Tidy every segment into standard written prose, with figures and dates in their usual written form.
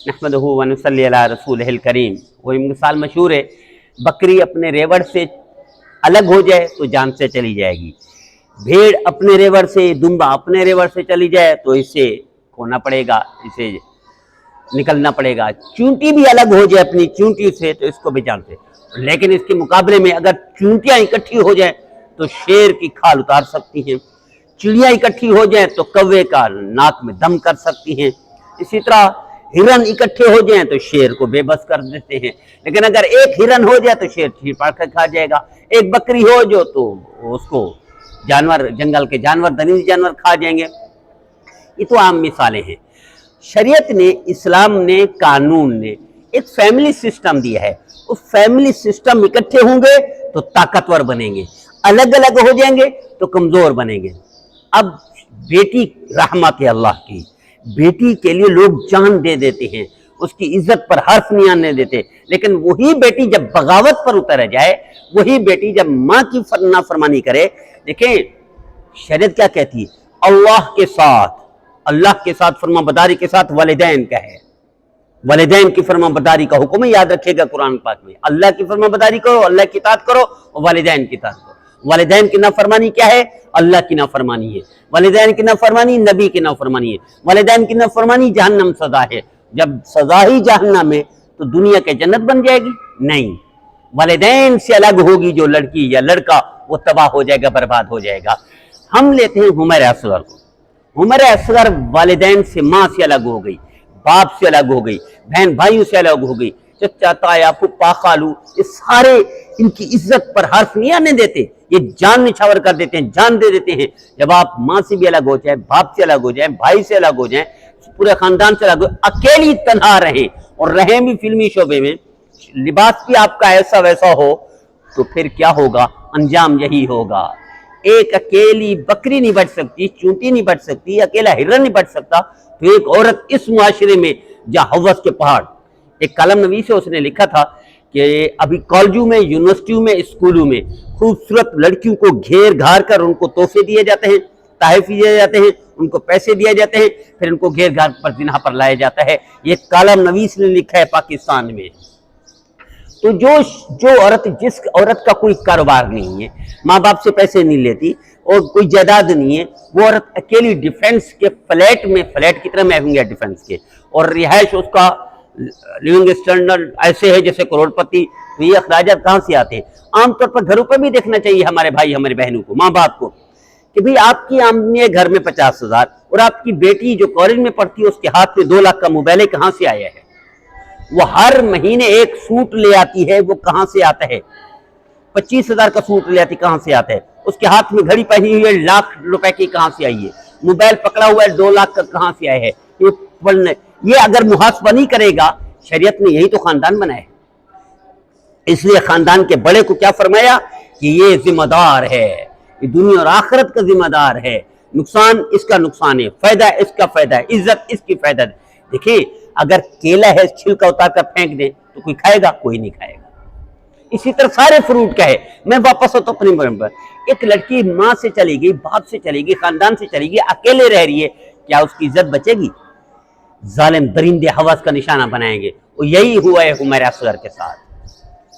नहमदुहु व नसल्ली अला रसूलिहिल करीम। वही मिसाल मशहूर है, बकरी अपने रेवड़ से अलग हो जाए तो जान से चली जाएगी, भेड़ अपने रेवड़ से, दुम्बा अपने रेवड़ से चली जाए तो इसे खोना पड़ेगा, इसे निकलना पड़ेगा। चूंटी भी अलग हो जाए अपनी चूंटी से तो इसको भी जानते, लेकिन इसके मुकाबले में अगर चूंटियां इकट्ठी हो जाए तो शेर की खाल उतार सकती हैं, चिड़िया इकट्ठी हो जाए तो कौवे का नाक में दम कर सकती हैं, इसी तरह हिरन इकट्ठे हो जाएं तो शेर को बेबस कर देते हैं। लेकिन अगर एक हिरन हो जाए तो शेर चीर पाड़ कर खा जाएगा, एक बकरी हो जो तो उसको जानवर, जंगल के जानवर, दरिंदी जानवर खा जाएंगे। ये तो आम मिसालें हैं। शरीयत ने, इस्लाम ने, कानून ने एक फैमिली सिस्टम दिया है। उस फैमिली सिस्टम इकट्ठे होंगे तो ताकतवर बनेंगे, अलग अलग हो जाएंगे तो कमजोर बनेंगे। अब बेटी रहमत है अल्लाह की, बेटी के लिए लोग जान दे देते हैं, उसकी इज्जत पर हर्फ नहीं आने देते। लेकिन वही बेटी जब बगावत पर उतर जाए, वही बेटी जब माँ की नाफरमानी करे, देखें शरीयत क्या कहती है, अल्लाह के साथ फरमाबरदारी के साथ वालिदैन का है, वालिदैन की फरमाबरदारी का हुक्म है, याद रखिएगा कुरान पाक में, अल्लाह की फरमाबरदारी करो, अल्लाह की इताअत करो और वालिदैन की इताअत करो। वालिदैन की नाफरमानी क्या है? अल्लाह की नाफरमानी है। वालिदैन की नाफरमानी नबी की नाफरमानी है। वालिदैन की नाफरमानी जहन्नम सजा है। जब सजा ही जहन्नम है तो दुनिया के जन्नत बन जाएगी? नहीं, वालिदैन से अलग होगी जो लड़की या लड़का, वो तबाह हो जाएगा, बर्बाद हो जाएगा। हम लेते हैं हुमैर असगर को। हुमैर असगर वालिदैन से, माँ से अलग हो गई, बाप से अलग हो गई, बहन भाइयों से अलग हो गई, चचा ताया फुप्पा खालू, ये सारे इनकी इज्जत पर हर्फ नहीं आने देते, ये जान निछावर कर देते हैं, जान दे देते हैं। जब आप माँ से भी अलग हो जाए, बाप से अलग हो जाए, भाई से अलग हो जाए, पूरे खानदान से अलग हो, अकेली तन्हा रहें, और रहें भी फिल्मी शोबे में, लिबास भी आपका ऐसा वैसा हो, तो फिर क्या होगा? अंजाम यही होगा। एक अकेली बकरी नहीं बच सकती, चूंटी नहीं बच सकती, अकेला हिरन नहीं बच सकता, तो एक औरत इस मुआशरे में जहाँ हवस के पहाड़, एक कलम नवीस है, उसने लिखा था कि अभी कॉलेजों में, यूनिवर्सिटियों में, स्कूलों में खूबसूरत लड़कियों को घेर घार कर उनको तोहफे दिए जाते हैं, तहफ़ दिए जाते हैं, उनको पैसे दिए जाते हैं, फिर उनको घेर घार पर जिन्हा पर लाया जाता है। ये कलम नवीस ने लिखा है पाकिस्तान में। तो जो औरत, जिस औरत का कोई कारोबार नहीं है, माँ बाप से पैसे नहीं लेती और कोई जायदाद नहीं है, वो औरत अकेली डिफेंस के फ्लैट में, फ्लैट की तरह महंगे डिफेंस के, और रिहाइश उसका लिविंग स्टैंडर्ड ऐसे है जैसे करोड़पति, तो ये अखराजात कहाँ से आते हैं? आमतौर पर घरों पर भी देखना चाहिए हमारे भाई हमारी बहनों को, माँ बाप को, कि भाई आपकी आमदनी है घर में 50,000 और आपकी बेटी जो कॉलेज में पढ़ती है उसके हाथ में 2 लाख का मोबाइल है, कहाँ से आया है? वो हर महीने एक सूट ले आती है, वो कहाँ से आता है? 25,000 का सूट ले आती, कहाँ से आता है? उसके हाथ में घड़ी पहनी हुई है, लाख रुपए की, कहाँ से आई है? मोबाइल पकड़ा हुआ है 2 लाख का, कहाँ से आया है? ये अगर मुहासबा नहीं करेगा, शरीयत ने यही तो खानदान बनाया है। इसलिए खानदान के बड़े को क्या फरमाया कि ये जिम्मेदार है, ये दुनिया और आखिरत का जिम्मेदार है, नुकसान इसका नुकसान है, फायदा इसका फायदा है, इज्जत इसकी फायदा है। देखिए अगर केला है, छिलका उतार कर फेंक दे तो कोई खाएगा? कोई नहीं खाएगा। इसी तरह सारे फ्रूट का है। मैं वापस आता हूं अपनी पर, एक लड़की माँ से चली गई, बाप से चली गई, खानदान से चली गई, अकेले रह रही है, क्या उसकी इज्जत बचेगी? जालिम दरिंदे हवस का निशाना बनाएंगे। और यही हुआ है हुमैर असगर के साथ,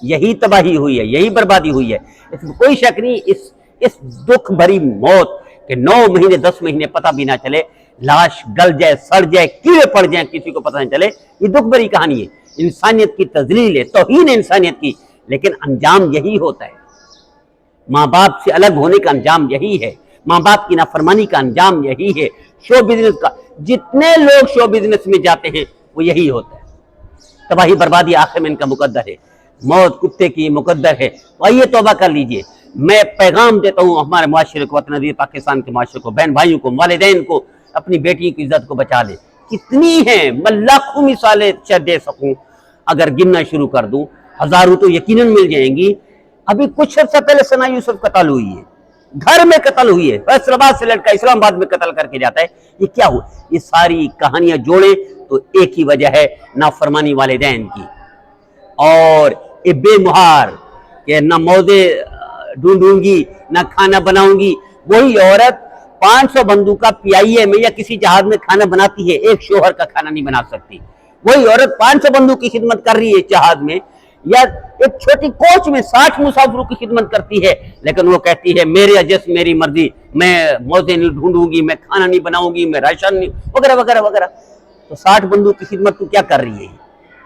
यही तबाही हुई है, यही बर्बादी हुई है, इसमें कोई शक नहीं। इस दुख भरी मौत के 9 महीने 10 महीने पता भी ना चले, लाश गल जाए, सड़ जाए, कीड़े पड़ जाए, किसी को पता नहीं चले, ये दुख भरी कहानी है, इंसानियत की तजलील है, तौहीन इंसानियत की। लेकिन अंजाम यही होता है, माँ बाप से अलग होने का अंजाम यही है, माँ बाप की नाफरमानी का अंजाम यही है। शो बिजनेस का, जितने लोग शो बिजनेस में जाते हैं वो यही होता है, तबाही बर्बादी आखिर में इनका मुकद्दर है, मौत कुत्ते की मुकद्दर है। तो आइए तौबा कर लीजिए। मैं पैगाम देता हूँ हमारे माशरे को, वतन नज़ीर पाकिस्तान के माशरे को, बहन भाइयों को, वालिदैन को, अपनी बेटियों की इज्जत को बचा ले। कितनी हैं, मैं लाखों मिसालें दे सकूं, अगर गिनना शुरू कर दूं हजारों तो यकीनन मिल जाएंगी। अभी कुछ अर्सा पहले सना यूसुफ कत्ल हुई है, घर में कत्ल हुई है, फैसलाबाद से लड़का इस्लामाबाद में कत्ल करके जाता है। ये क्या हुआ? ये सारी कहानियां जोड़े तो एक ही वजह है, नाफरमानी वालिदैन की, और ये बेमुहार कि न मौजे ढूंढूंगी न खाना बनाऊंगी। वही औरत 500 बंदूका PIA में या किसी जहाज में खाना बनाती है, एक शोहर का खाना नहीं बना सकती। وہی عورت 500 بندوں کی خدمت کر رہی ہے جہاد میں، یا ایک چھوٹی کوچ میں 60 مسافروں کی خدمت کرتی ہے، لیکن وہ کہتی ہے میرے جسم میری مرضی، میں موزے نہیں ڈھونڈوں گی، میں کھانا نہیں بناؤں گی، میں راشن نہیں وغیرہ وغیرہ وغیرہ۔ تو 60 بندوں کی خدمت تو کیا کر رہی ہے؟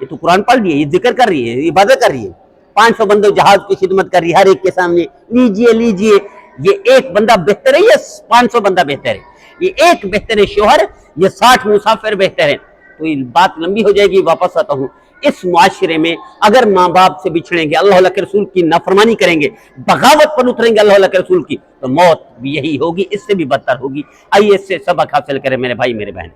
یہ تو قرآن پڑھ رہی ہے، یہ ذکر کر رہی ہے، عبادت کر رہی ہے۔ 500 بندوں جہاز کی خدمت کر رہی ہے، ہر ایک کے سامنے لیجئے لیجئے۔ یہ ایک بندہ بہتر ہے یا 500 بندہ بہتر ہے؟ یہ ایک بہتر ہے شوہر، یہ 60 مسافر بہتر ہیں؟ تو یہ بات لمبی ہو جائے گی، واپس آتا ہوں۔ اس معاشرے میں اگر ماں باپ سے بچھڑیں گے، اللہ کے رسول کی نافرمانی کریں گے، بغاوت پر اتریں گے اللہ کے رسول کی، تو موت بھی یہی ہوگی، اس سے بھی بدتر ہوگی۔ آئیے اس سے سبق حاصل کریں میرے بھائی میرے بہن۔